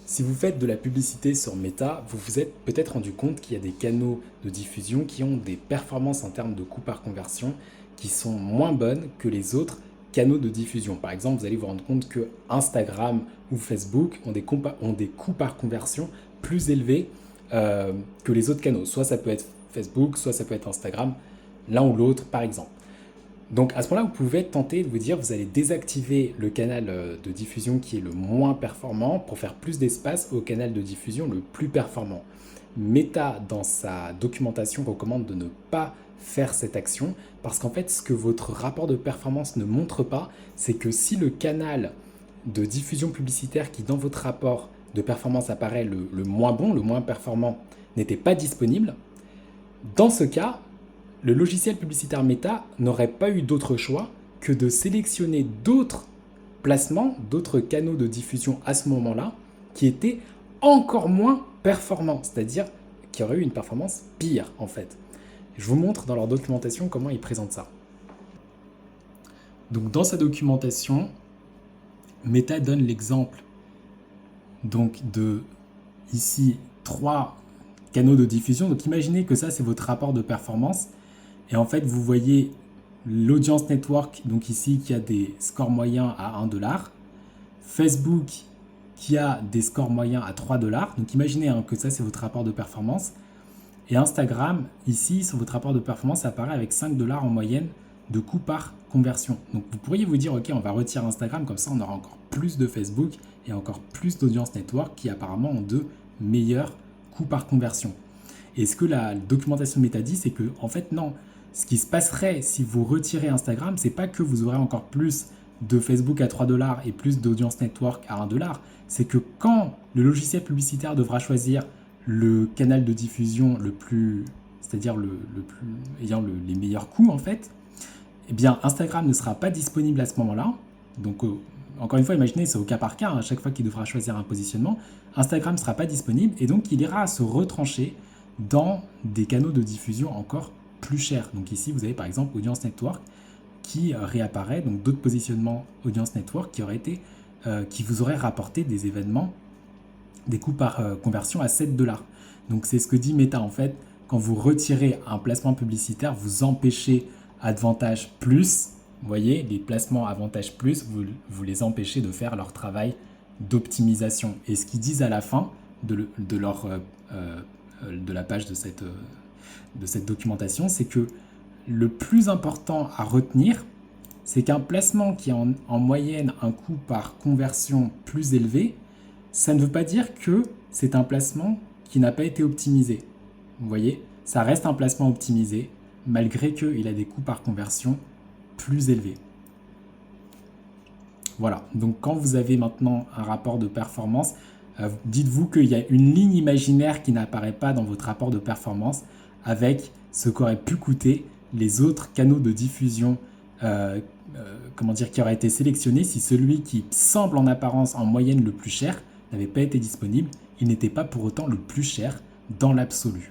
Si vous faites de la publicité sur Meta, vous vous êtes peut-être rendu compte qu'il y a des canaux de diffusion qui ont des performances en termes de coût par conversion qui sont moins bonnes que les autres canaux de diffusion. Par exemple, vous allez vous rendre compte que Instagram ou Facebook ont des coûts par conversion plus élevés que les autres canaux. Soit ça peut être Facebook, soit ça peut être Instagram, l'un ou l'autre par exemple. Donc à ce moment-là, vous pouvez tenter de vous dire, vous allez désactiver le canal de diffusion qui est le moins performant pour faire plus d'espace au canal de diffusion le plus performant. Meta, dans sa documentation, recommande de ne pas faire cette action parce qu'en fait, ce que votre rapport de performance ne montre pas, c'est que si le canal de diffusion publicitaire qui, dans votre rapport de performance, apparaît le moins bon, le moins performant, n'était pas disponible, dans ce cas, le logiciel publicitaire Meta n'aurait pas eu d'autre choix que de sélectionner d'autres placements, d'autres canaux de diffusion à ce moment-là, qui étaient encore moins performants, c'est-à-dire qui auraient eu une performance pire en fait. Je vous montre dans leur documentation comment ils présentent ça. Donc dans sa documentation, Meta donne l'exemple donc de ici 3 canaux de diffusion. Donc imaginez que ça c'est votre rapport de performance. Et en fait, vous voyez l'audience network, donc ici, qui a des scores moyens à 1 $. Facebook, qui a des scores moyens à 3 $. Donc imaginez que ça, c'est votre rapport de performance. Et Instagram, ici, sur votre rapport de performance, ça apparaît avec 5 $ en moyenne de coût par conversion. Donc vous pourriez vous dire, ok, on va retirer Instagram, comme ça on aura encore plus de Facebook et encore plus d'audience network qui apparemment ont de meilleurs coûts par conversion. Et ce que la documentation Meta dit, c'est que en fait non, ce qui se passerait si vous retirez Instagram, c'est pas que vous aurez encore plus de Facebook à 3 $ et plus d'audience network à 1 $, c'est que quand le logiciel publicitaire devra choisir le canal de diffusion le plus, c'est-à-dire le plus ayant les meilleurs coûts en fait, eh bien Instagram ne sera pas disponible à ce moment-là. Donc encore une fois, imaginez, c'est au cas par cas, à chaque fois qu'il devra choisir un positionnement, Instagram ne sera pas disponible et donc il ira se retrancher dans des canaux de diffusion encore plus chers. Donc ici, vous avez par exemple Audience Network qui réapparaît, donc d'autres positionnements Audience Network qui vous auraient rapporté des événements, des coûts par conversion à 7 $. Donc c'est ce que dit Meta en fait, quand vous retirez un placement publicitaire, vous empêchez Advantage Plus, vous voyez, les placements Avantage Plus, vous les empêchez de faire leur travail d'optimisation. Et ce qu'ils disent à la fin de la page de cette documentation, c'est que le plus important à retenir, c'est qu'un placement qui a en moyenne un coût par conversion plus élevé, ça ne veut pas dire que c'est un placement qui n'a pas été optimisé. Vous voyez, ça reste un placement optimisé, malgré qu'il a des coûts par conversion plus élevés. Voilà, donc quand vous avez maintenant un rapport de performance, dites-vous qu'il y a une ligne imaginaire qui n'apparaît pas dans votre rapport de performance avec ce qu'auraient pu coûter les autres canaux de diffusion qui auraient été sélectionnés si celui qui semble en apparence en moyenne le plus cher n'avait pas été disponible. Il n'était pas pour autant le plus cher dans l'absolu.